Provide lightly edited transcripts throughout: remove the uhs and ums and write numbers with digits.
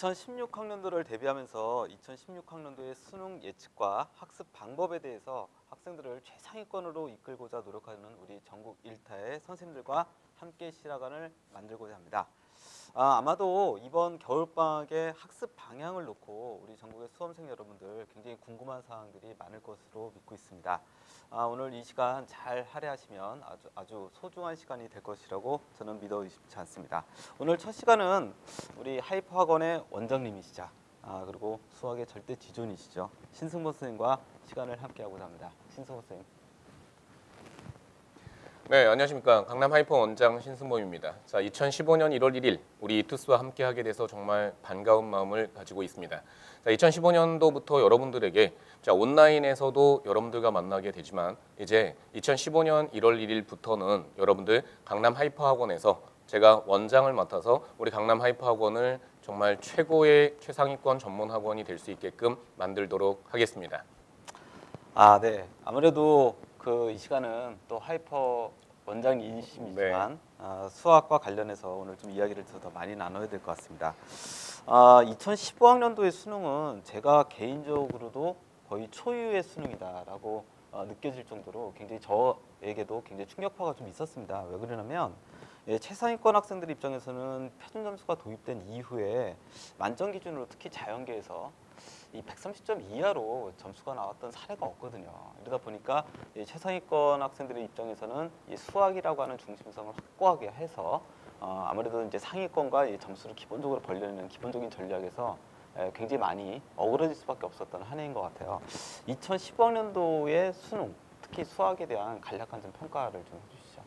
2016학년도를 대비하면서 2016학년도의 수능 예측과 학습 방법에 대해서 학생들을 최상위권으로 이끌고자 노력하는 우리 전국 1타의 선생님들과 함께 시간을 만들고자 합니다. 아마도 이번 겨울방학의 학습 방향을 놓고 우리 전국의 수험생 여러분들 굉장히 궁금한 사항들이 많을 것으로 믿고 있습니다. 오늘 이 시간 잘 할애하시면 아주 소중한 시간이 될 것이라고 저는 믿어 의심치 않습니다. 오늘 첫 시간은 우리 하이퍼 학원의 원장님이시자 그리고 수학의 절대 지존이시죠. 신승모 선생님과 시간을 함께하고자 합니다. 신승모 선생님. 네, 안녕하십니까. 강남 하이퍼 원장 신승모입니다. 자, 2015년 1월 1일 우리 이투스와 함께하게 돼서 정말 반가운 마음을 가지고 있습니다. 자, 2015년도부터 여러분들에게 온라인에서도 여러분들과 만나게 되지만 이제 2015년 1월 1일부터는 여러분들 강남 하이퍼 학원에서 제가 원장을 맡아서 우리 강남 하이퍼 학원을 정말 최고의 최상위권 전문 학원이 될 수 있게끔 만들도록 하겠습니다. 네. 아무래도 이 시간은 또 하이퍼 원장님이시지만 수학과 관련해서 오늘 좀 이야기를 더 많이 나눠야 될 것 같습니다. 2015학년도의 수능은 제가 개인적으로도 거의 초유의 수능이다라고 느껴질 정도로 굉장히 저에게도 굉장히 충격파가 좀 있었습니다. 왜 그러냐면 최상위권 학생들 입장에서는 표준 점수가 도입된 이후에 만점 기준으로 특히 자연계에서 이 130점 이하로 점수가 나왔던 사례가 없거든요. 이러다 보니까 최상위권 학생들의 입장에서는 이 수학이라고 하는 중심성을 확고하게 해서 아무래도 이제 상위권과 이 점수를 기본적으로 벌려내는 기본적인 전략에서 굉장히 많이 어그러질 수밖에 없었던 한 해인 것 같아요. 2015학년도의 수능, 특히 수학에 대한 간략한 좀 평가를 좀 해주시죠.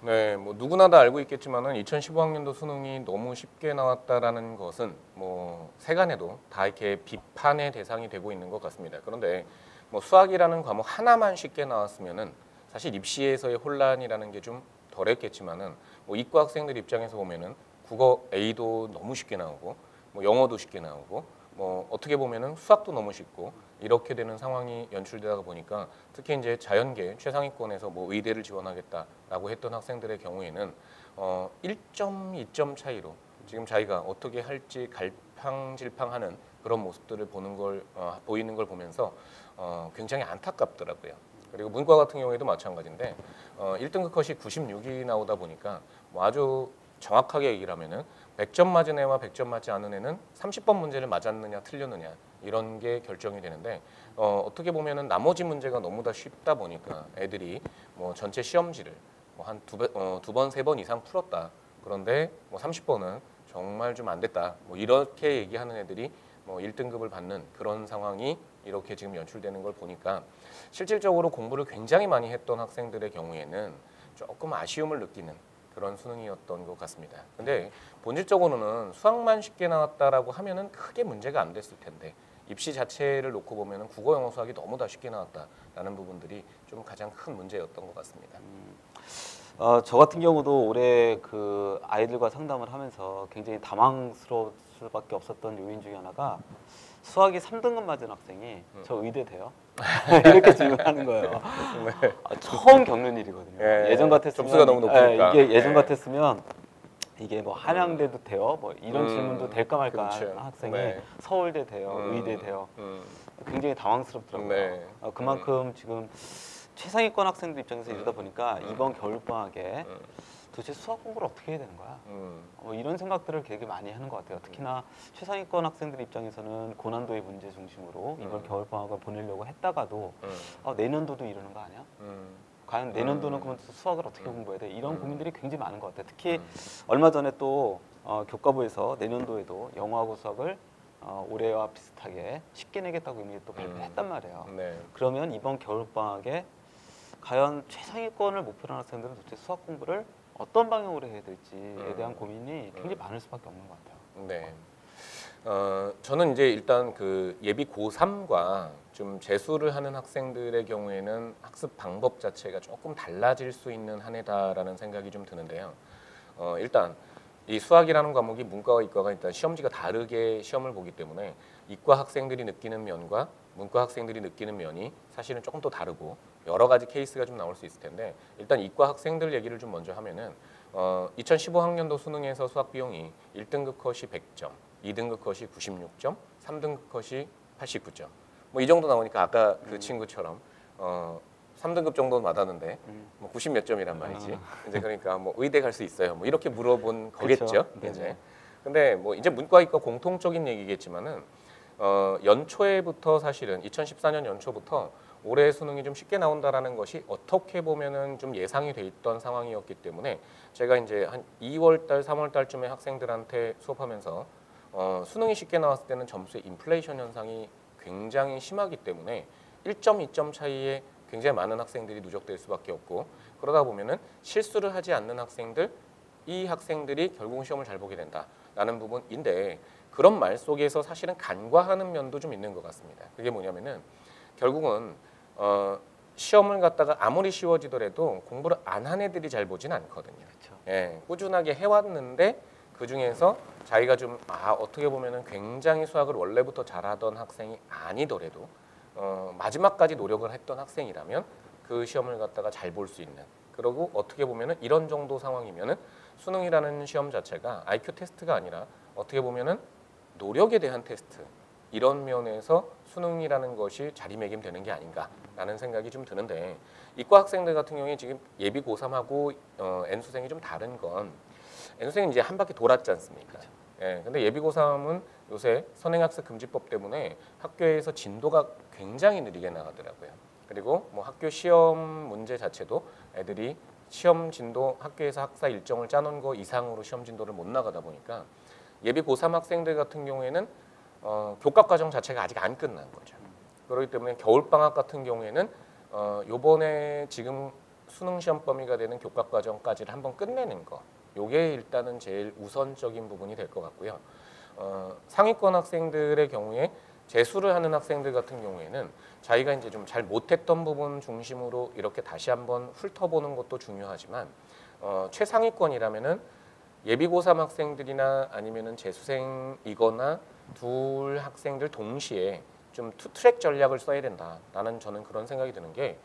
네, 뭐 누구나 다 알고 있겠지만은 2015학년도 수능이 너무 쉽게 나왔다라는 것은 뭐 세간에도 다 이렇게 비판의 대상이 되고 있는 것 같습니다. 그런데 뭐 수학이라는 과목 하나만 쉽게 나왔으면은 사실 입시에서의 혼란이라는 게 좀 덜했겠지만은 뭐 이과 학생들 입장에서 보면은 국어 A도 너무 쉽게 나오고 뭐 영어도 쉽게 나오고 뭐 어떻게 보면은 수학도 너무 쉽고 이렇게 되는 상황이 연출되다 보니까 특히 이제 자연계 최상위권에서 뭐 의대를 지원하겠다라고 했던 학생들의 경우에는 1점, 2점 차이로 지금 자기가 어떻게 할지 갈팡질팡하는 그런 모습들을 보이는 걸 보면서 굉장히 안타깝더라고요. 그리고 문과 같은 경우에도 마찬가지인데 1등급 컷이 96이 나오다 보니까 뭐 아주 정확하게 얘기를 하면은 100점 맞은 애와 100점 맞지 않은 애는 30번 문제를 맞았느냐 틀렸느냐 이런 게 결정이 되는데 어떻게 보면은 나머지 문제가 너무 다 쉽다 보니까 애들이 뭐 전체 시험지를 뭐 한 두 번, 세 번 이상 풀었다. 그런데 뭐 30번은 정말 좀 안 됐다. 뭐 이렇게 얘기하는 애들이 뭐 1등급을 받는 그런 상황이 이렇게 지금 연출되는 걸 보니까 실질적으로 공부를 굉장히 많이 했던 학생들의 경우에는 조금 아쉬움을 느끼는 그런 수능이었던 것 같습니다. 근데 본질적으로는 수학만 쉽게 나왔다라고 하면은 크게 문제가 안 됐을 텐데 입시 자체를 놓고 보면은 국어, 영어, 수학이 너무 다 쉽게 나왔다라는 부분들이 좀 가장 큰 문제였던 것 같습니다. 저 같은 경우도 올해 아이들과 상담을 하면서 굉장히 당황스러울 수밖에 없었던 요인 중에 하나가 수학이 3등급 맞은 학생이 저 의대 돼요? 이렇게 질문하는 거예요. 네. 처음 겪는 일이거든요. 예전 같았으면 점수가 너무 높으니까. 이게 예전 같았으면 이게 뭐 한양대도 돼요? 뭐 이런 질문도 될까 말까 그렇죠. 하는 학생이 서울대 돼요? 의대 돼요? 굉장히 당황스럽더라고요. 네. 그만큼 지금 최상위권 학생들 입장에서 이러다 보니까 이번 겨울방학에 도대체 수학 공부를 어떻게 해야 되는 거야? 뭐 이런 생각들을 되게 많이 하는 것 같아요. 특히나 최상위권 학생들 입장에서는 고난도의 문제 중심으로 이번 겨울방학을 보내려고 했다가도 내년도도 이러는 거 아니야? 과연 내년도는 그러면 수학을 어떻게 공부해야 돼? 이런 고민들이 굉장히 많은 것 같아요. 특히 얼마 전에 또 교과부에서 내년도에도 영어하고 수학을 올해와 비슷하게 쉽게 내겠다고 이미 또 발표했단 말이에요. 네. 그러면 이번 겨울방학에 과연 최상위권을 목표로 하는 학생들은 도대체 수학 공부를 어떤 방향으로 해야 될지에 대한 고민이 굉장히 많을 수밖에 없는 것 같아요. 네. 저는 이제 일단 예비 고3과 좀 재수를 하는 학생들의 경우에는 학습 방법 자체가 조금 달라질 수 있는 한 해다라는 생각이 좀 드는데요. 일단 이 수학이라는 과목이 문과와 이과가 일단 시험지가 다르게 시험을 보기 때문에 이과 학생들이 느끼는 면과 문과 학생들이 느끼는 면이 사실은 조금 더 다르고 여러 가지 케이스가 좀 나올 수 있을 텐데 일단 이과 학생들 얘기를 좀 먼저 하면은 2015학년도 수능에서 수학 비용이 1등급 컷이 100점, 2등급 컷이 96점, 3등급 컷이 89점. 뭐 이 정도 나오니까 아까 그 친구처럼 3등급 정도는 받았는데 뭐 90 몇 점이란 말이지. 이제 그러니까 뭐 의대 갈 수 있어요. 뭐 이렇게 물어본 거겠죠. 그쵸. 이제. 근데 뭐 이제 문과이과 공통적인 얘기겠지만은 연초에부터 사실은 2014년 연초부터 올해 수능이 좀 쉽게 나온다라는 것이 어떻게 보면은 좀 예상이 돼 있던 상황이었기 때문에 제가 이제 한 2월 달, 3월 달쯤에 학생들한테 수업하면서 수능이 쉽게 나왔을 때는 점수의 인플레이션 현상이 굉장히 심하기 때문에 1점, 2점 차이에 굉장히 많은 학생들이 누적될 수밖에 없고 그러다 보면은 실수를 하지 않는 학생들 이 학생들이 결국은 시험을 잘 보게 된다라는 부분인데 그런 말 속에서 사실은 간과하는 면도 좀 있는 것 같습니다. 그게 뭐냐면은 결국은 시험을 갖다가 아무리 쉬워지더라도 공부를 안 한 애들이 잘 보진 않거든요. 그렇죠. 예, 꾸준하게 해왔는데 그 중에서 자기가 좀 어떻게 보면은 굉장히 수학을 원래부터 잘하던 학생이 아니더라도 마지막까지 노력을 했던 학생이라면 그 시험을 갖다가 잘 볼 수 있는. 그리고 어떻게 보면은 이런 정도 상황이면은 수능이라는 시험 자체가 IQ 테스트가 아니라 어떻게 보면은 노력에 대한 테스트. 이런 면에서 수능이라는 것이 자리매김되는 게 아닌가라는 생각이 좀 드는데 이과 학생들 같은 경우에 지금 예비 고3하고 N수생이 좀 다른 건 N수생은 이제 한 바퀴 돌았지 않습니까? 그렇죠. 예, 근데 예비 고3은 요새 선행학습 금지법 때문에 학교에서 진도가 굉장히 느리게 나가더라고요. 그리고 뭐 학교 시험 문제 자체도 애들이 시험 진도 학교에서 학사 일정을 짜놓은 거 이상으로 시험 진도를 못 나가다 보니까 예비 고3 학생들 같은 경우에는 교과 과정 자체가 아직 안 끝난 거죠. 그렇기 때문에 겨울 방학 같은 경우에는 요번에 지금 수능 시험 범위가 되는 교과 과정까지를 한번 끝내는 거. 요게 일단은 제일 우선적인 부분이 될 것 같고요. 상위권 학생들의 경우에 재수를 하는 학생들 같은 경우에는 자기가 이제 좀 잘 못했던 부분 중심으로 이렇게 다시 한번 훑어보는 것도 중요하지만 최상위권이라면은 예비 고3 학생들이나 아니면은 재수생이거나 둘 학생들 동시에 좀 투트랙 전략을 써야 된다라는 저는 그런 생각이 드는 게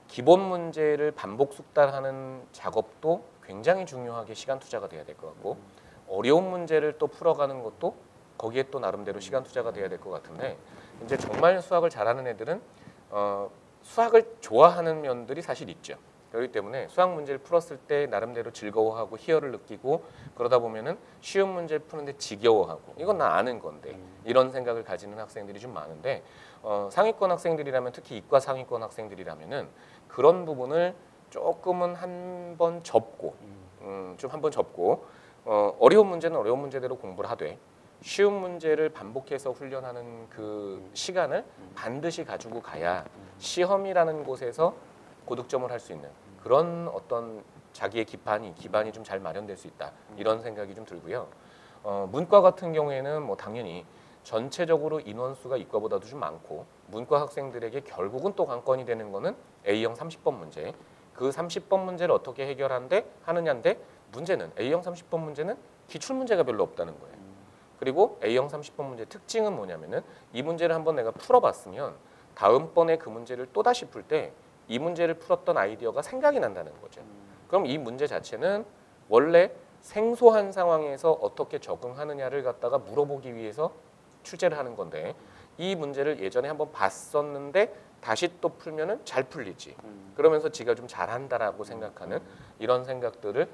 기본 문제를 반복 숙달하는 작업도 굉장히 중요하게 시간 투자가 돼야 될 것 같고 어려운 문제를 또 풀어가는 것도 거기에 또 나름대로 시간 투자가 돼야 될 것 같은데 이제 정말 수학을 잘하는 애들은 수학을 좋아하는 면들이 사실 있죠. 그렇기 때문에 수학 문제를 풀었을 때 나름대로 즐거워하고 희열을 느끼고 그러다 보면은 쉬운 문제를 푸는데 지겨워하고 이건 나 아는 건데 이런 생각을 가지는 학생들이 좀 많은데 상위권 학생들이라면 특히 이과 상위권 학생들이라면은 그런 부분을 조금은 한번 접고 좀 한번 접고 어려운 문제는 어려운 문제대로 공부를 하되 쉬운 문제를 반복해서 훈련하는 그 시간을 반드시 가지고 가야 시험이라는 곳에서 고득점을 할 수 있는 그런 어떤 자기의 기반이 좀 잘 마련될 수 있다 이런 생각이 좀 들고요. 문과 같은 경우에는 뭐 당연히 전체적으로 인원수가 이과보다도 좀 많고 문과 학생들에게 결국은 또 관건이 되는 거는 A형 30번 문제. 그 30번 문제를 어떻게 하느냐인데 문제는 A형 30번 문제는 기출 문제가 별로 없다는 거예요. 그리고 A형 30번 문제 특징은 뭐냐면은 이 문제를 한번 내가 풀어봤으면 다음번에 그 문제를 또다시 풀 때 이 문제를 풀었던 아이디어가 생각이 난다는 거죠. 그럼 이 문제 자체는 원래 생소한 상황에서 어떻게 적응하느냐를 갖다가 물어보기 위해서 출제를 하는 건데 이 문제를 예전에 한번 봤었는데 다시 또 풀면은 잘 풀리지. 그러면서 지가 좀 잘한다라고 생각하는 이런 생각들을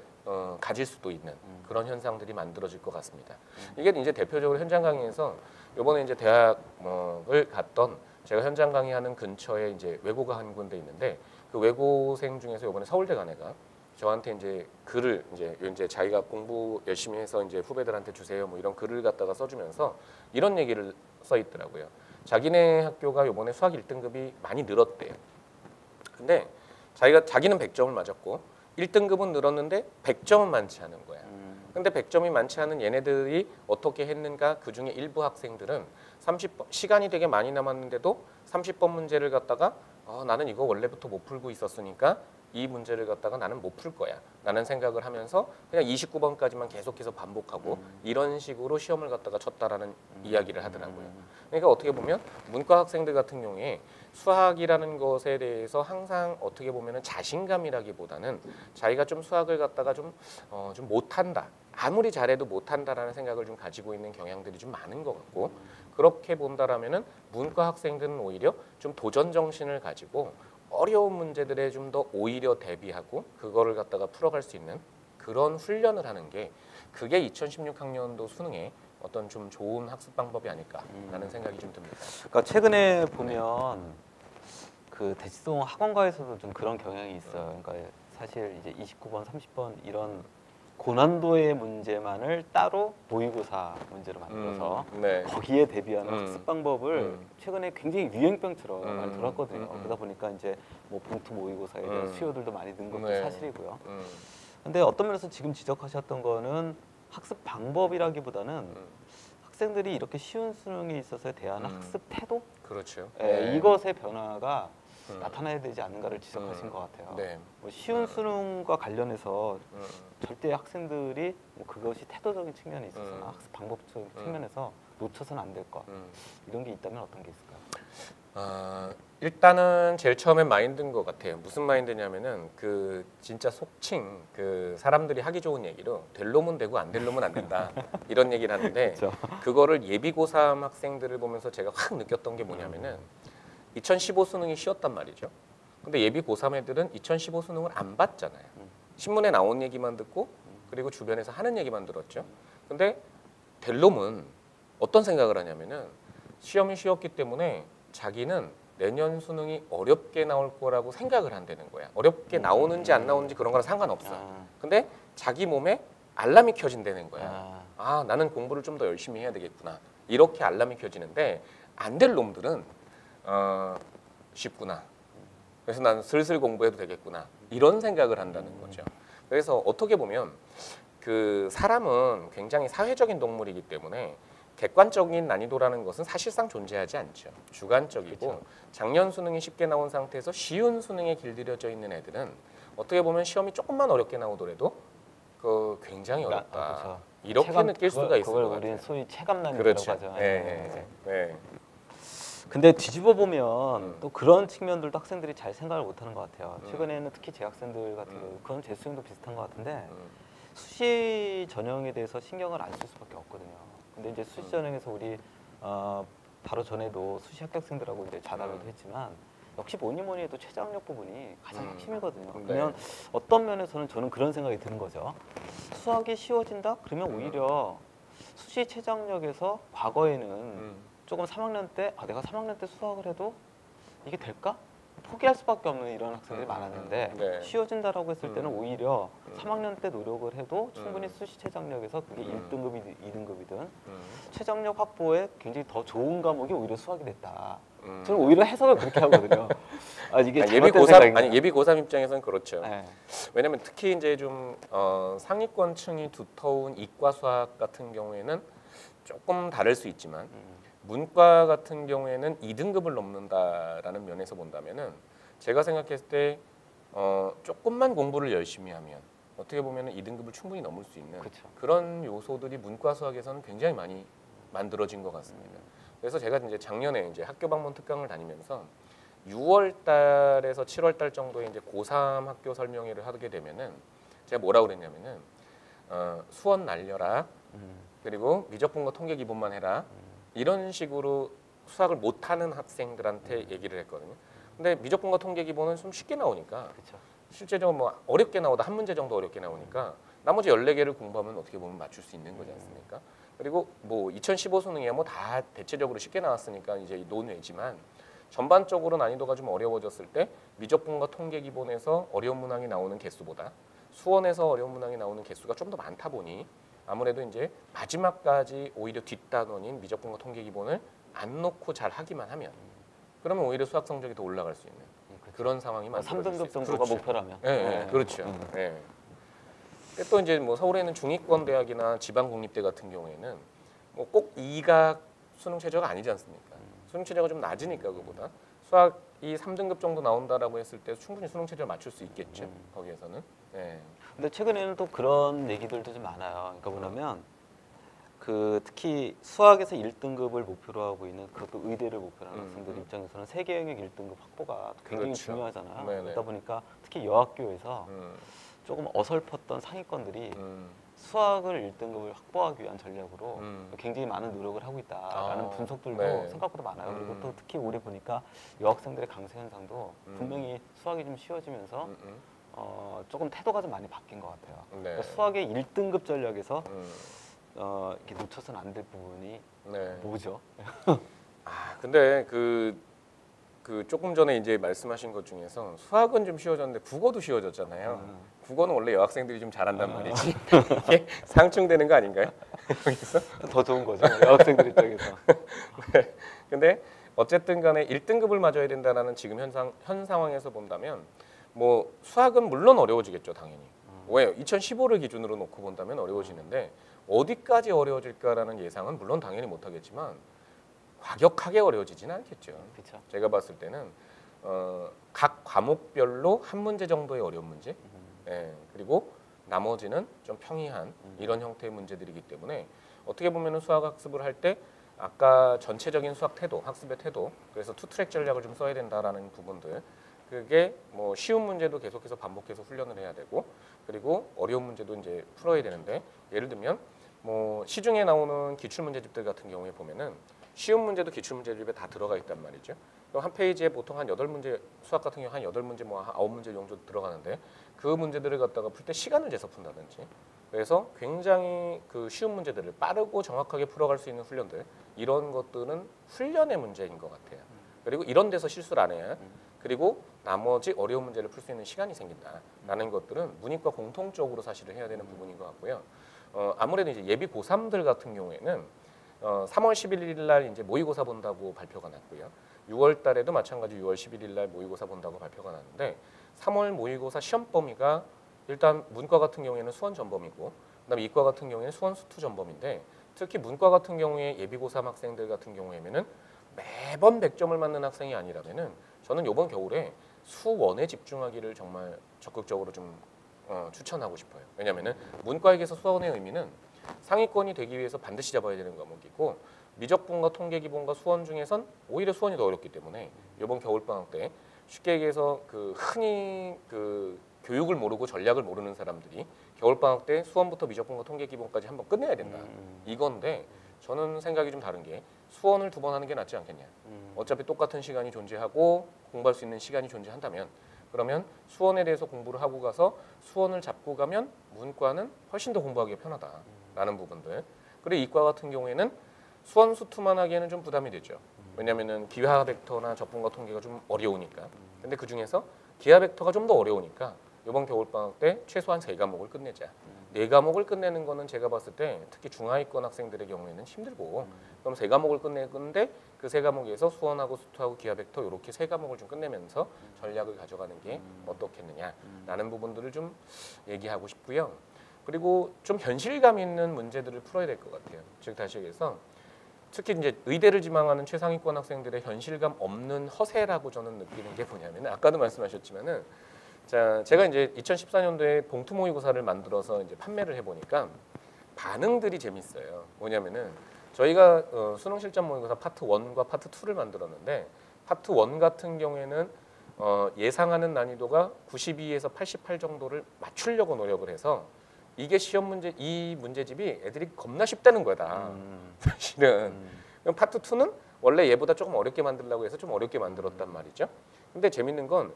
가질 수도 있는 그런 현상들이 만들어질 것 같습니다. 이게 이제 대표적으로 현장 강의에서 이번에 이제 대학을 갔던 제가 현장 강의하는 근처에 이제 외고가 한 군데 있는데 그 외고생 중에서 이번에 서울대 간 애가 저한테 이제 글을 이제 자기가 공부 열심히 해서 이제 후배들한테 주세요 뭐 이런 글을 갖다가 써주면서 이런 얘기를 써 있더라고요. 자기네 학교가 이번에 수학 1등급이 많이 늘었대요. 근데 자기는 100점을 맞았고 1등급은 늘었는데 100점은 많지 않은 거야. 근데 100점이 많지 않은 얘네들이 어떻게 했는가? 그 중에 일부 학생들은 30번 시간이 되게 많이 남았는데도 30번 문제를 갖다가 나는 이거 원래부터 못 풀고 있었으니까 이 문제를 갖다가 나는 못 풀 거야 라는 생각을 하면서 그냥 29번까지만 계속해서 반복하고 이런 식으로 시험을 갖다가 쳤다라는 이야기를 하더라고요. 그러니까 어떻게 보면 문과 학생들 같은 경우에 수학이라는 것에 대해서 항상 어떻게 보면은 자신감이라기보다는 자기가 좀 수학을 갖다가 좀 못한다. 아무리 잘해도 못한다라는 생각을 좀 가지고 있는 경향들이 좀 많은 것 같고, 그렇게 본다라면은 문과 학생들은 오히려 좀 도전 정신을 가지고 어려운 문제들에 좀 더 오히려 대비하고 그거를 갖다가 풀어갈 수 있는 그런 훈련을 하는 게 그게 2016학년도 수능에 어떤 좀 좋은 학습 방법이 아닐까라는 생각이 좀 듭니다. 그러니까 최근에 보면 그 대치동 학원가에서도 좀 그런 경향이 있어요. 그러니까 사실 이제 29번, 30번 이런 고난도의 문제만을 따로 모의고사 문제로 만들어서 네. 거기에 대비하는 학습 방법을 최근에 굉장히 유행병처럼 많이 돌았거든요. 그러다 보니까 이제 뭐 봉투 모의고사에 대한 수요들도 많이 는 것도 네. 사실이고요. 근데 어떤 면에서 지금 지적하셨던 거는 학습 방법이라기보다는 학생들이 이렇게 쉬운 수능에 있어서 대하는 학습 태도? 그렇죠. 이것의 변화가 나타나야 되지 않는가를 지적하신 것 같아요. 네. 뭐 쉬운 수능과 관련해서 절대 학생들이 뭐 그것이 태도적인 측면에 있어서나 학습 방법적인 측면에서 놓쳐서는 안 될 것. 이런 게 있다면 어떤 게 있을까요? 일단은 제일 처음엔 마인드인 것 같아요. 무슨 마인드냐면은 그 진짜 속칭 그 사람들이 하기 좋은 얘기로 될 놈은 되고 안 될 놈은 안 된다 이런 얘기를 하는데 그렇죠. 그거를 예비 고3 학생들을 보면서 제가 확 느꼈던 게 뭐냐면은 2015 수능이 쉬웠단 말이죠. 근데 예비 고3 애들은 2015 수능을 안 봤잖아요. 신문에 나온 얘기만 듣고 그리고 주변에서 하는 얘기만 들었죠. 근데 될 놈은 어떤 생각을 하냐면은 시험이 쉬웠기 때문에 자기는 내년 수능이 어렵게 나올 거라고 생각을 한다는 거야. 어렵게 나오는지 안 나오는지 그런 거랑 상관없어. 근데 자기 몸에 알람이 켜진다는 거야. 아, 나는 공부를 좀 더 열심히 해야 되겠구나. 이렇게 알람이 켜지는데 안 될 놈들은 쉽구나. 그래서 나는 슬슬 공부해도 되겠구나. 이런 생각을 한다는 거죠. 그래서 어떻게 보면 그 사람은 굉장히 사회적인 동물이기 때문에 객관적인 난이도라는 것은 사실상 존재하지 않죠. 주관적이고 그렇죠. 작년 수능이 쉽게 나온 상태에서 쉬운 수능에 길들여져 있는 애들은 어떻게 보면 시험이 조금만 어렵게 나오더라도 그 굉장히 어렵다. 그렇죠. 이렇게 느낄 수가 있을 그걸 것 우리는 같아요. 소위 체감난이라고 그렇죠. 하죠. 네. 근데 뒤집어 보면 또 그런 측면들도 학생들이 잘 생각을 못하는 것 같아요. 최근에는 특히 재학생들 같은 경우 그건 재수생도 비슷한 것 같은데 수시 전형에 대해서 신경을 안 쓸 수밖에 없거든요. 근데 이제 수시 전형에서 우리 바로 전에도 수시 합격생들하고 이제 자담회도 했지만 역시 뭐니 해도 최저학력 부분이 가장 핵심이거든요. 그러면 어떤 면에서는 저는 그런 생각이 드는 거죠. 수학이 쉬워진다? 그러면 오히려 수시 최저학력에서 과거에는 조금 3학년 때 내가 3학년 때 수학을 해도 이게 될까? 포기할 수밖에 없는 이런 학생들이 많았는데 네. 쉬워진다라고 했을 때는 오히려 3학년 때 노력을 해도 충분히 수시 최저학력에서 그게 1등급이든 2등급이든 최저학력 확보에 굉장히 더 좋은 과목이 오히려 수학이 됐다. 저는 오히려 해석을 그렇게 하거든요. 이게 예비 고3 아니 예비 고3 입장에서는 그렇죠. 네. 왜냐하면 특히 이제 좀 상위권층이 두터운 이과 수학 같은 경우에는 조금 다를 수 있지만 문과 같은 경우에는 2등급을 넘는다라는 면에서 본다면은 제가 생각했을 때 조금만 공부를 열심히 하면 어떻게 보면은 2등급을 충분히 넘을 수 있는 그쵸. 그런 요소들이 문과 수학에서는 굉장히 많이 만들어진 것 같습니다. 그래서 제가 이제 작년에 이제 학교 방문 특강을 다니면서 6월 달에서 7월 달 정도에 이제 고3 학교 설명회를 하게 되면은 제가 뭐라 그랬냐면은 수원 날려라. 그리고 미적분과 통계 기본만 해라. 이런 식으로 수학을 못하는 학생들한테 얘기를 했거든요. 근데 미적분과 통계 기본은 좀 쉽게 나오니까 그렇죠. 실제적으로 뭐 어렵게 나오다 한 문제 정도 어렵게 나오니까 나머지 14개를 공부하면 어떻게 보면 맞출 수 있는 거지 않습니까? 그리고 뭐 2015 수능이야 뭐 다 대체적으로 쉽게 나왔으니까 이제 논외지만 전반적으로 난이도가 좀 어려워졌을 때 미적분과 통계 기본에서 어려운 문항이 나오는 개수보다 수원에서 어려운 문항이 나오는 개수가 좀 더 많다 보니 아무래도 이제 마지막까지 오히려 뒷단원인 미적분과 통계 기본을 안 놓고 잘 하기만 하면 그러면 오히려 수학 성적이 더 올라갈 수 있는 그런 상황이 만들어질 수 3등급 있어요. 정도가 그렇죠. 목표라면. 네, 그렇죠. 네. 근데 또 이제 뭐 서울에 있는 중위권 대학이나 지방 공립대 같은 경우에는 뭐 꼭 이가 수능 최저가 아니지 않습니까? 수능 최저가 좀 낮으니까 그보다 수학이 3등급 정도 나온다라고 했을 때 충분히 수능 체제를 맞출 수 있겠죠. 거기에서는. 네. 근데 최근에는 또 그런 얘기들도 좀 많아요. 그러니까 뭐냐면 그 특히 수학에서 1등급을 목표로 하고 있는 그것도 의대를 목표로 하는 학생들 입장에서는 세계 영역 1등급 확보가 굉장히 그렇죠. 중요하잖아요. 네네. 그러다 보니까 특히 여학교에서 조금 어설펐던 상위권들이 수학을 1등급을 확보하기 위한 전략으로 굉장히 많은 노력을 하고 있다라는 분석들도 네. 생각보다 많아요. 그리고 또 특히 올해 보니까 여학생들의 강세 현상도 분명히 수학이 좀 쉬워지면서 조금 태도가 좀 많이 바뀐 것 같아요. 네. 그러니까 수학의 1등급 전략에서 이렇게 놓쳐서는 안 될 부분이 네. 뭐죠? 근데 그 조금 전에 이제 말씀하신 것 중에서 수학은 좀 쉬워졌는데 국어도 쉬워졌잖아요. 국어는 원래 여학생들이 좀 잘한단 말이지. 이게 상충되는 거 아닌가요? 여기서? 더 좋은 거죠, 여학생들 입장에서. 네. 근데 어쨌든 간에 1등급을 맞아야 된다는 지금 현 상황에서 본다면 뭐 수학은 물론 어려워지겠죠, 당연히. 왜요? 2015를 기준으로 놓고 본다면 어려워지는데 어디까지 어려워질까라는 예상은 물론 당연히 못하겠지만 과격하게 어려워지지는 않겠죠. 그렇죠. 제가 봤을 때는 각 과목별로 한 문제 정도의 어려운 문제, 그리고 나머지는 좀 평이한 이런 형태의 문제들이기 때문에 어떻게 보면은 수학 학습을 할 때 아까 전체적인 수학 태도, 학습의 태도, 그래서 투트랙 전략을 좀 써야 된다라는 부분들, 그게 뭐 쉬운 문제도 계속해서 반복해서 훈련을 해야 되고, 그리고 어려운 문제도 이제 풀어야 되는데, 예를 들면 뭐 시중에 나오는 기출 문제집들 같은 경우에 보면은 쉬운 문제도 기출 문제집에 다 들어가 있단 말이죠. 그럼 한 페이지에 보통 한 8문제, 수학 같은 경우 한 8문제 뭐 한 9문제 정도 들어가는데 그 문제들을 갖다가 풀 때 시간을 재서 푼다든지, 그래서 굉장히 그 쉬운 문제들을 빠르고 정확하게 풀어갈 수 있는 훈련들, 이런 것들은 훈련의 문제인 것 같아요. 그리고 이런 데서 실수를 안 해야, 그리고 나머지 어려운 문제를 풀 수 있는 시간이 생긴다라는 것들은 문이과 공통적으로 사실을 해야 되는 부분인 것 같고요. 아무래도 이제 예비 고3들 같은 경우에는 3월 11일 날 이제 모의고사 본다고 발표가 났고요. 6월 달에도 마찬가지 6월 11일 날 모의고사 본다고 발표가 났는데 3월 모의고사 시험 범위가 일단 문과 같은 경우에는 수원 전범이고, 그다음에 이과 같은 경우에는 수원 수투 전범인데, 특히 문과 같은 경우에 예비 고3 학생들 같은 경우에는 매번 100점을 맞는 학생이 아니라면은 저는 이번 겨울에 수원에 집중하기를 정말 적극적으로 좀 추천하고 싶어요. 왜냐하면은 문과에게서 수원의 의미는 상위권이 되기 위해서 반드시 잡아야 되는 과목이고, 미적분과 통계기본과 수원 중에선 오히려 수원이 더 어렵기 때문에 이번 겨울방학 때 쉽게 얘기해서 그 흔히 그 교육을 모르고 전략을 모르는 사람들이 겨울방학 때 수원부터 미적분과 통계기본까지 한번 끝내야 된다. 이건데 저는 생각이 좀 다른 게 수원을 2번 하는 게 낫지 않겠냐. 어차피 똑같은 시간이 존재하고 공부할 수 있는 시간이 존재한다면, 그러면 수원에 대해서 공부를 하고 가서 수원을 잡고 가면 문과는 훨씬 더 공부하기가 편하다라는 부분들. 그리고 이과 같은 경우에는 수원 수투만 하기에는 좀 부담이 되죠. 왜냐하면은 기하 벡터나 적분과 통계가 좀 어려우니까. 근데 그 중에서 기하 벡터가 좀 더 어려우니까 이번 겨울방학 때 최소한 3과목을 끝내자. 4과목을 끝내는 거는 제가 봤을 때 특히 중하위권 학생들의 경우에는 힘들고, 그럼 3과목을 끝내는데 그 3과목에서 수원하고 수투하고 기하 벡터 이렇게 3과목을 좀 끝내면서 전략을 가져가는 게 어떻겠느냐라는 부분들을 좀 얘기하고 싶고요. 그리고 좀 현실감 있는 문제들을 풀어야 될 것 같아요. 즉 다시 얘기해서 특히 이제 의대를 지망하는 최상위권 학생들의 현실감 없는 허세라고 저는 느끼는 게 뭐냐면, 아까도 말씀하셨지만은 자, 제가 이제 2014년도에 봉투 모의고사를 만들어서 이제 판매를 해보니까 반응들이 재밌어요. 뭐냐면은 저희가 수능 실전 모의고사 파트 1과 파트 2를 만들었는데, 파트 1 같은 경우에는 예상하는 난이도가 92에서 88 정도를 맞추려고 노력을 해서 이게 시험 문제, 이 문제집이 애들이 겁나 쉽다는 거다. 사실은. 그럼 파트 2는 원래 얘보다 조금 어렵게 만들려고 해서 좀 어렵게 만들었단 말이죠. 근데 재밌는 건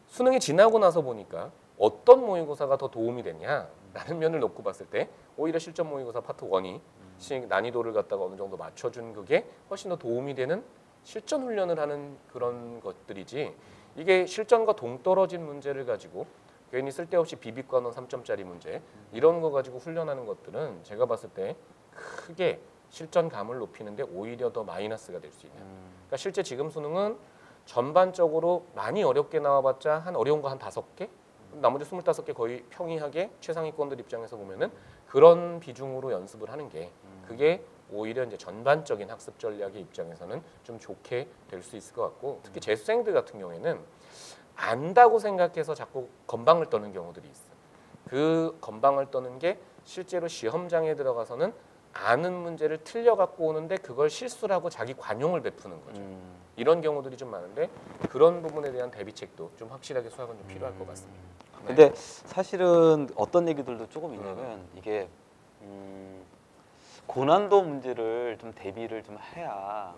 수능이 지나고 나서 보니까 어떤 모의고사가 더 도움이 됐냐라는 면을 놓고 봤을 때 오히려 실전 모의고사 파트 1이 난이도를 갖다가 어느 정도 맞춰준 그게 훨씬 더 도움이 되는 실전 훈련을 하는 그런 것들이지, 이게 실전과 동떨어진 문제를 가지고 괜히 쓸데없이 비비과는 3점짜리 문제 이런 거 가지고 훈련하는 것들은 제가 봤을 때 크게 실전감을 높이는데 오히려 더 마이너스가 될 수 있는. 그러니까 실제 지금 수능은 전반적으로 많이 어렵게 나와봤자 한 어려운 거 한 5개? 나머지 25개 거의 평이하게 최상위권들 입장에서 보면은 그런 비중으로 연습을 하는 게 그게 오히려 이제 전반적인 학습 전략의 입장에서는 좀 좋게 될 수 있을 것 같고 특히 재수생들 같은 경우에는 안다고 생각해서 자꾸 건방을 떠는 경우들이 있어. 그 건방을 떠는 게 실제로 시험장에 들어가서는 아는 문제를 틀려 갖고 오는데 그걸 실수라고 자기 관용을 베푸는 거죠. 이런 경우들이 좀 많은데 그런 부분에 대한 대비책도 좀 확실하게 수학은 좀 필요할 것 같습니다. 네. 근데 사실은 어떤 얘기들도 조금 있냐면 이게 고난도 문제를 좀 대비를 좀 해야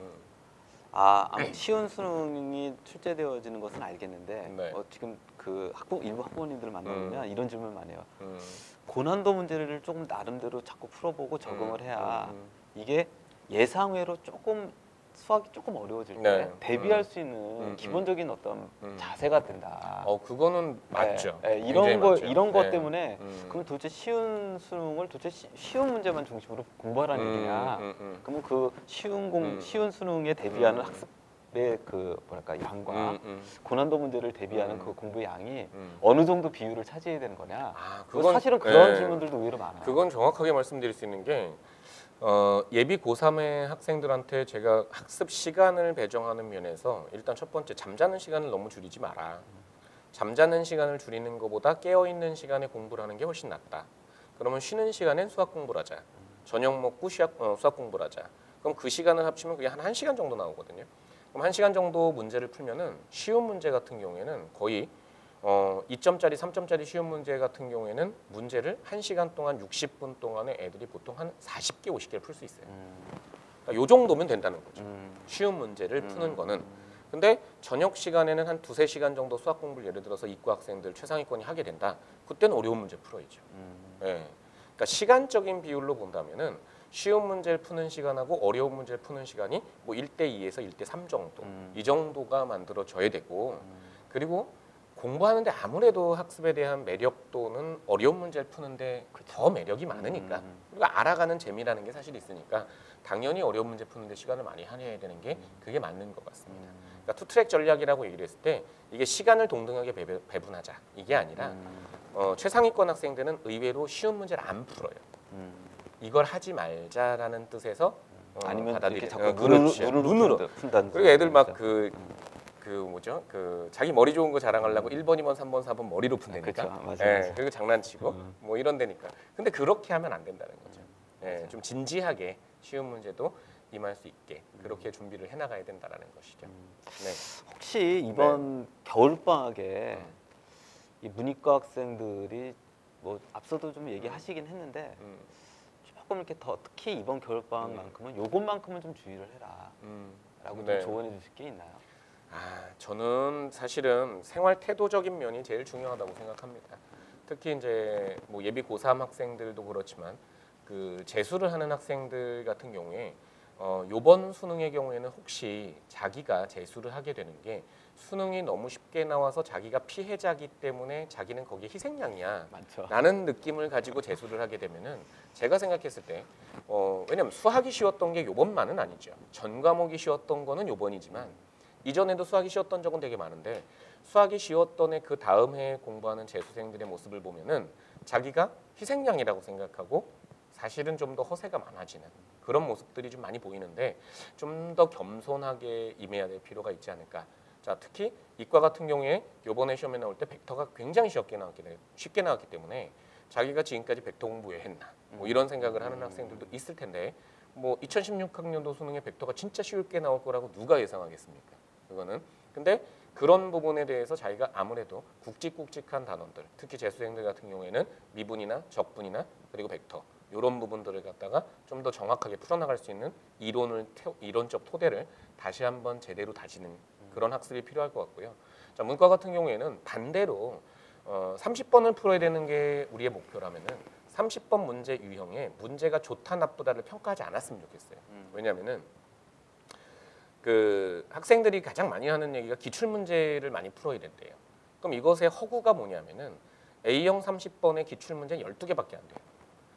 아무 쉬운 수능이 출제되어지는 것은 알겠는데 네. 지금 그 일부 학부모님들을 만나보면 이런 질문 많이 해요. 음. 고난도 문제를 조금 나름대로 자꾸 풀어보고 적응을 해야 이게 예상외로 조금 수학이 조금 어려워질 때 네. 대비할 수 있는 기본적인 어떤 자세가 된다. 그거는 맞죠. 이런 굉장히 거 맞죠. 이런 것 네. 때문에 그럼 도대체 쉬운 수능을 도대체 쉬운 문제만 중심으로 공부하라는 얘기냐? 그러면 그 쉬운 수능에 대비하는 학습의 그 뭐랄까 양과 고난도 문제를 대비하는 그 공부 양이 어느 정도 비율을 차지해야 되는 거냐? 사실은 그런 네. 질문들도 의외로 많아요. 그건 정확하게 말씀드릴 수 있는 게 예비 고3의 학생들한테 제가 학습 시간을 배정하는 면에서 일단 첫 번째 잠자는 시간을 너무 줄이지 마라. 잠자는 시간을 줄이는 것보다 깨어있는 시간에 공부를 하는 게 훨씬 낫다. 그러면 쉬는 시간엔 수학 공부를 하자. 저녁 먹고 수학 공부를 하자. 그럼 그 시간을 합치면 그게 한 1시간 정도 나오거든요. 그럼 1시간 정도 문제를 풀면은 쉬운 문제 같은 경우에는 거의 2점짜리, 3점짜리 쉬운 문제 같은 경우에는 문제를 1시간 동안 60분 동안에 애들이 보통 한 40개, 50개를 풀 수 있어요. 그러니까 요 정도면 된다는 거죠. 쉬운 문제를 푸는 거는. 근데 저녁 시간에는 한 2-3시간 정도 수학 공부를 예를 들어서 이과 학생들 최상위권이 하게 된다. 그때는 어려운 문제 풀어야죠. 네. 그러니까 시간적인 비율로 본다면은 쉬운 문제를 푸는 시간하고 어려운 문제를 푸는 시간이 뭐 1대2에서 1대3 정도 이 정도가 만들어져야 되고 그리고 공부하는데 아무래도 학습에 대한 매력도는 어려운 문제를 푸는데 더 매력이 많으니까 그리고 알아가는 재미라는 게 사실 있으니까 당연히 어려운 문제 푸는데 시간을 많이 할애해야 되는 게 그게 맞는 것 같습니다. 그러니까 투트랙 전략이라고 얘기를 했을 때 이게 시간을 동등하게 배분하자 이게 아니라 최상위권 학생들은 의외로 쉬운 문제를 안 풀어요. 이걸 하지 말자라는 뜻에서 아니면 이렇게 자꾸 눈으로 푼다는 그리고 애들 막 자기 머리 좋은 거 자랑하려고 1번, 2번, 3번, 4번 머리로 푼다니까. 그렇죠. 맞아요. 그리고 장난치고 뭐 이런 데니까. 근데 그렇게 하면 안 된다는 거죠. 좀 진지하게 쉬운 문제도 임할 수 있게 그렇게 준비를 해나가야 된다라는 것이죠. 네. 혹시 이번 겨울방학에 이 문이과 학생들이 뭐 앞서도 좀 얘기하시긴 했는데 조금 이렇게 더 특히 이번 겨울방학만큼은 요것만큼은 좀 주의를 해라 라고 좀 조언해 주실 게 있나요? 저는 사실은 생활 태도적인 면이 제일 중요하다고 생각합니다. 특히 이제 뭐 예비 고3 학생들도 그렇지만 그 재수를 하는 학생들 같은 경우에 요번 수능의 경우에는 혹시 자기가 재수를 하게 되는 게 수능이 너무 쉽게 나와서 자기가 피해자기 때문에 자기는 거기에 희생양이야 많죠. 라는 느낌을 가지고 재수를 하게 되면은 제가 생각했을 때 왜냐면 수학이 쉬웠던 게 요번만은 아니죠. 전 과목이 쉬웠던 거는 요번이지만 이전에도 수학이 쉬웠던 적은 되게 많은데 수학이 쉬웠던 해 그 다음 해에 공부하는 재수생들의 모습을 보면은 자기가 희생양이라고 생각하고 사실은 좀 더 허세가 많아지는 그런 모습들이 좀 많이 보이는데 좀 더 겸손하게 임해야 될 필요가 있지 않을까. 자, 특히 이과 같은 경우에 이번에 시험에 나올 때 벡터가 굉장히 쉽게 나왔기 때문에 자기가 지금까지 벡터 공부 왜 했나 뭐 이런 생각을 하는 학생들도 있을 텐데 뭐 2016학년도 수능에 벡터가 진짜 쉽게 나올 거라고 누가 예상하겠습니까? 그거는. 근데 그런 부분에 대해서 자기가 아무래도 굵직굵직한 단원들, 특히 재수생들 같은 경우에는 미분이나 적분이나 그리고 벡터 이런 부분들을 갖다가 좀 더 정확하게 풀어나갈 수 있는 이론적 토대를 다시 한번 제대로 다지는 그런 학습이 필요할 것 같고요. 자, 문과 같은 경우에는 반대로 30번을 풀어야 되는 게 우리의 목표라면은 30번 문제 유형에 문제가 좋다 나쁘다를 평가하지 않았으면 좋겠어요. 왜냐하면은 그 학생들이 가장 많이 하는 얘기가 기출 문제를 많이 풀어야 된대요. 그럼 이것의 허구가 뭐냐면은 A형 30번의 기출 문제는 12개밖에 안 돼요.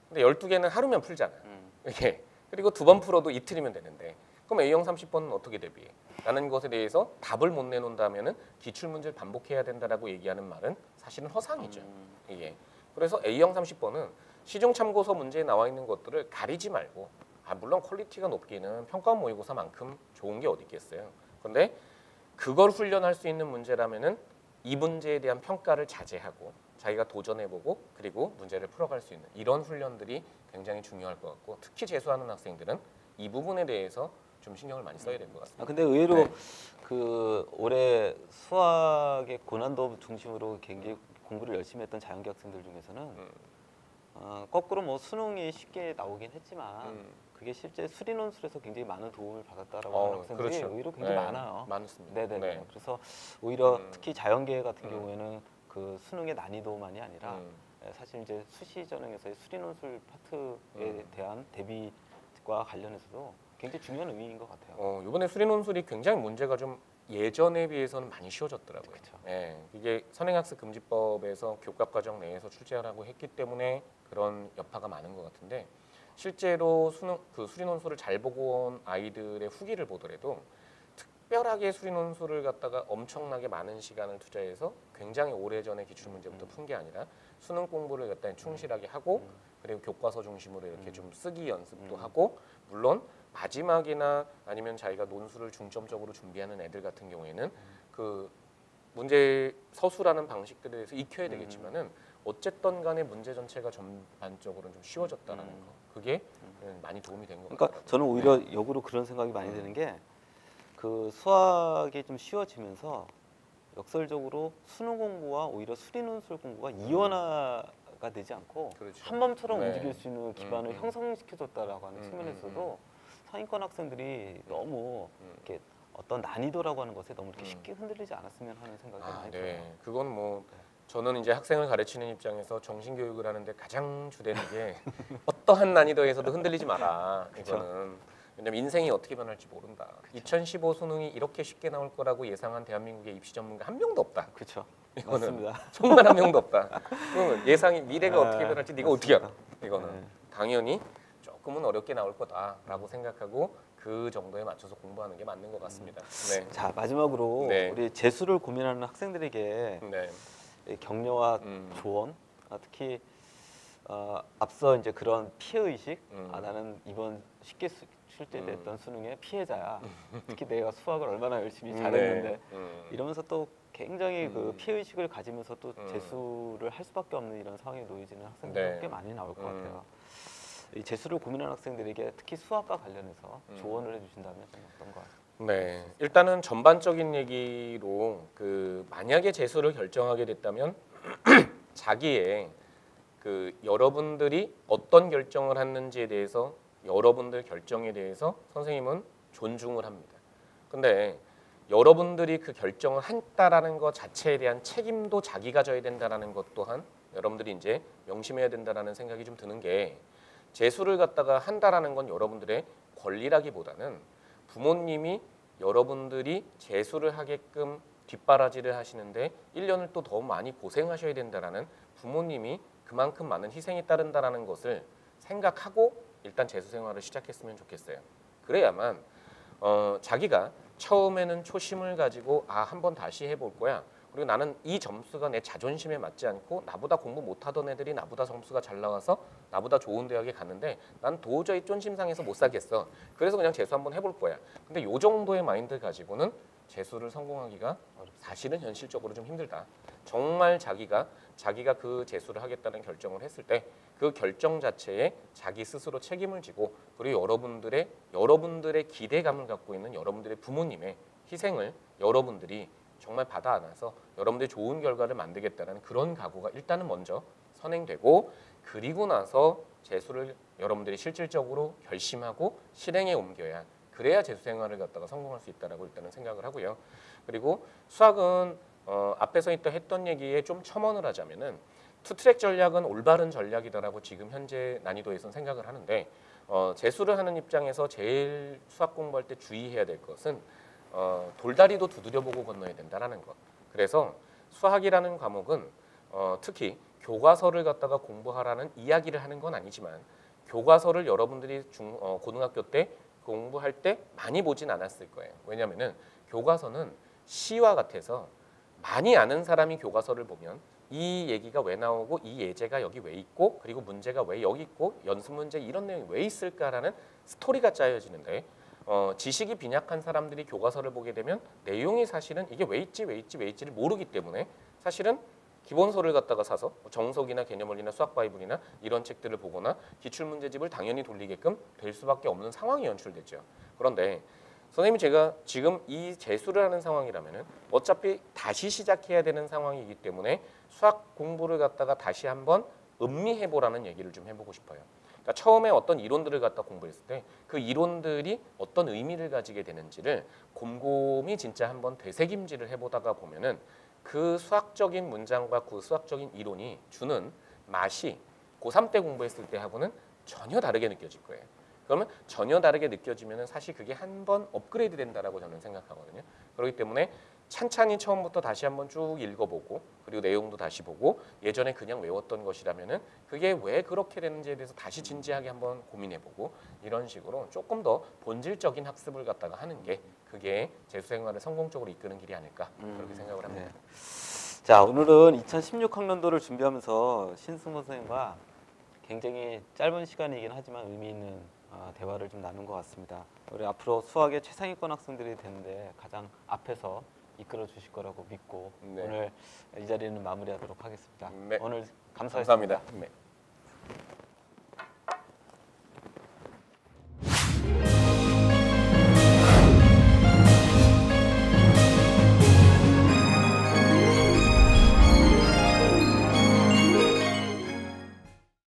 근데 12개는 하루면 풀잖아요. 이게 그리고 2번 풀어도 이틀이면 되는데 그럼 A형 30번은 어떻게 대비해? 라는 것에 대해서 답을 못 내놓는다면은 기출 문제를 반복해야 된다라고 얘기하는 말은 사실은 허상이죠. 이게 그래서 A형 30번은 시중 참고서 문제에 나와 있는 것들을 가리지 말고 물론 퀄리티가 높기는 평가 모의고사만큼 좋은 게 어디 있겠어요. 그런데 그걸 훈련할 수 있는 문제라면은 이 문제에 대한 평가를 자제하고 자기가 도전해보고 그리고 문제를 풀어갈 수 있는 이런 훈련들이 굉장히 중요할 것 같고 특히 재수하는 학생들은 이 부분에 대해서 좀 신경을 많이 써야 될 것 같습니다. 근데 의외로 네. 그 올해 수학의 고난도 중심으로 굉장히 공부를 열심히 했던 자연계 학생들 중에서는 거꾸로 뭐 수능이 쉽게 나오긴 했지만 그게 실제 수리 논술에서 굉장히 많은 도움을 받았다라고 하는 학생들이 그렇죠. 의외로 굉장히 네, 많아요. 많습니다. 네네네. 네. 그래서 오히려 음. 특히 자연계 같은 경우에는 그 수능의 난이도만이 아니라 사실 이제 수시 전형에서의 수리 논술 파트에 대한 대비과 관련해서도 굉장히 중요한 의미인 것 같아요. 이번에 수리 논술이 굉장히 문제가 좀 예전에 비해서는 많이 쉬워졌더라고요. 그쵸. 예, 이게 선행학습 금지법에서 교과과정 내에서 출제하라고 했기 때문에 그런 여파가 많은 것 같은데 실제로 수리 논술을 잘 보고 온 아이들의 후기를 보더라도 특별하게 수리 논술을 갖다가 엄청나게 많은 시간을 투자해서 굉장히 오래전에 기출 문제부터 푼 게 아니라 수능 공부를 갖다 충실하게 하고 그리고 교과서 중심으로 이렇게 좀 쓰기 연습도 하고 물론 마지막이나 아니면 자기가 논술을 중점적으로 준비하는 애들 같은 경우에는 그 문제 서술하는 방식들에 대해서 익혀야 되겠지만은 어쨌든 간에 문제 전체가 전반적으로 좀 쉬워졌다는 거 그게 많이 도움이 된 것 같아요. 그러니까 저는 오히려 역으로 그런 생각이 많이 드는 게 그 수학이 좀 쉬워지면서 역설적으로 수능 공부와 오히려 수리 논술 공부가 이원화가 되지 않고 그렇죠. 한 몸처럼 네. 움직일 수 있는 기반을 형성시켜줬다라고 하는 측면에서도 상위권 학생들이 너무 이렇게 어떤 난이도라고 하는 것에 너무 이렇게 쉽게 흔들리지 않았으면 하는 생각이 많이 들어요. 네, 그건 뭐 저는 이제 학생을 가르치는 입장에서 정신 교육을 하는데 가장 주되는 게 어떠한 난이도에서도 흔들리지 마라. 이거는 왜냐면 인생이 어떻게 변할지 모른다. 2015 수능이 이렇게 쉽게 나올 거라고 예상한 대한민국의 입시 전문가 한 명도 없다. 그렇죠. 이거는 맞습니다. 정말 한 명도 없다. 그러면 예상이 미래가 어떻게 변할지 네가 어떻게 알아? 이거는 네. 당연히 조금은 어렵게 나올 거다라고 생각하고 그 정도에 맞춰서 공부하는 게 맞는 것 같습니다. 네. 자 마지막으로 네. 우리 재수를 고민하는 학생들에게 네. 이 격려와 조언, 특히 앞서 이제 그런 피해 의식, 나는 이번 쉽게 출제됐던 수능의 피해자야. 특히 내가 수학을 얼마나 열심히 잘했는데 이러면서 또 굉장히 그 피해 의식을 가지면서 또 재수를 할 수밖에 없는 이런 상황에 놓여지는 학생들이 네. 꽤 많이 나올 것 같아요. 이 재수를 고민하는 학생들에게 특히 수학과 관련해서 조언을 해주신다면 좀 어떤 것 같아요? 네, 일단은 전반적인 얘기로 그 만약에 재수를 결정하게 됐다면 자기의 그 여러분들이 어떤 결정을 했는지에 대해서 여러분들 결정에 대해서 선생님은 존중을 합니다. 근데 여러분들이 그 결정을 했다라는 것 자체에 대한 책임도 자기가 져야 된다라는 것 또한 여러분들이 이제 명심해야 된다라는 생각이 좀 드는 게 재수를 갖다가 한다라는 건 여러분들의 권리라기보다는 부모님이 여러분들이 재수를 하게끔 뒷바라지를 하시는데 1년을 또 더 많이 고생하셔야 된다라는 부모님이 그만큼 많은 희생이 따른다라는 것을 생각하고 일단 재수 생활을 시작했으면 좋겠어요. 그래야만 자기가 처음에는 초심을 가지고 한번 다시 해볼 거야. 그리고 나는 이 점수가 내 자존심에 맞지 않고 나보다 공부 못하던 애들이 나보다 점수가 잘 나와서 나보다 좋은 대학에 갔는데 난 도저히 쫀심상해서 못 살겠어. 그래서 그냥 재수 한번 해볼 거야. 근데 요 정도의 마인드 가지고는 재수를 성공하기가 사실은 현실적으로 좀 힘들다. 정말 자기가 그 재수를 하겠다는 결정을 했을 때 그 결정 자체에 자기 스스로 책임을 지고 그리고 여러분들의 기대감을 갖고 있는 여러분들의 부모님의 희생을 여러분들이 정말 받아 안아서 여러분들이 좋은 결과를 만들겠다는 그런 각오가 일단은 먼저 선행되고 그리고 나서 재수를 여러분들이 실질적으로 결심하고 실행에 옮겨야 그래야 재수 생활을 갖다가 성공할 수 있다라고 일단은 생각을 하고요. 그리고 수학은 앞에서 했던 얘기에 좀 첨언을 하자면은 투트랙 전략은 올바른 전략이다라고 지금 현재 난이도에서는 생각을 하는데 재수를 하는 입장에서 제일 수학 공부할 때 주의해야 될 것은 돌다리도 두드려보고 건너야 된다라는 것. 그래서 수학이라는 과목은 특히 교과서를 갖다가 공부하라는 이야기를 하는 건 아니지만 교과서를 여러분들이 고등학교 때 공부할 때 많이 보진 않았을 거예요. 왜냐하면은 교과서는 시와 같아서 많이 아는 사람이 교과서를 보면 이 얘기가 왜 나오고 이 예제가 여기 왜 있고 그리고 문제가 왜 여기 있고 연습 문제 이런 내용이 왜 있을까라는 스토리가 짜여지는데 지식이 빈약한 사람들이 교과서를 보게 되면 내용이 사실은 이게 왜 있지 왜 있지 왜 있지를 모르기 때문에 사실은 기본서를 갖다가 사서 정석이나 개념원리나 수학 바이블이나 이런 책들을 보거나 기출문제집을 당연히 돌리게끔 될 수밖에 없는 상황이 연출됐죠. 그런데 선생님이 제가 지금 이 재수를 하는 상황이라면은 어차피 다시 시작해야 되는 상황이기 때문에 수학 공부를 갖다가 다시 한번 음미해 보라는 얘기를 좀 해보고 싶어요. 그러니까 처음에 어떤 이론들을 갖다 공부했을 때 그 이론들이 어떤 의미를 가지게 되는지를 곰곰이 진짜 한번 되새김질을 해보다가 보면은 그 수학적인 문장과 그 수학적인 이론이 주는 맛이 고3 때 공부했을 때하고는 전혀 다르게 느껴질 거예요. 그러면 전혀 다르게 느껴지면 사실 그게 한 번 업그레이드 된다라고 저는 생각하거든요. 그렇기 때문에 찬찬히 처음부터 다시 한번 쭉 읽어보고 그리고 내용도 다시 보고 예전에 그냥 외웠던 것이라면은 그게 왜 그렇게 되는지에 대해서 다시 진지하게 한번 고민해보고 이런 식으로 조금 더 본질적인 학습을 갖다가 하는 게 그게 재수 생활을 성공적으로 이끄는 길이 아닐까 그렇게 생각을 합니다. 네. 자, 오늘은 2016학년도를 준비하면서 신승호 선생님과 굉장히 짧은 시간이긴 하지만 의미 있는 대화를 좀 나눈 것 같습니다. 우리 앞으로 수학의 최상위권 학생들이 되는데 가장 앞에서 이끌어 주실 거라고 믿고 네. 오늘 이 자리는 마무리하도록 하겠습니다. 네. 오늘 감사했습니다. 감사합니다. 네.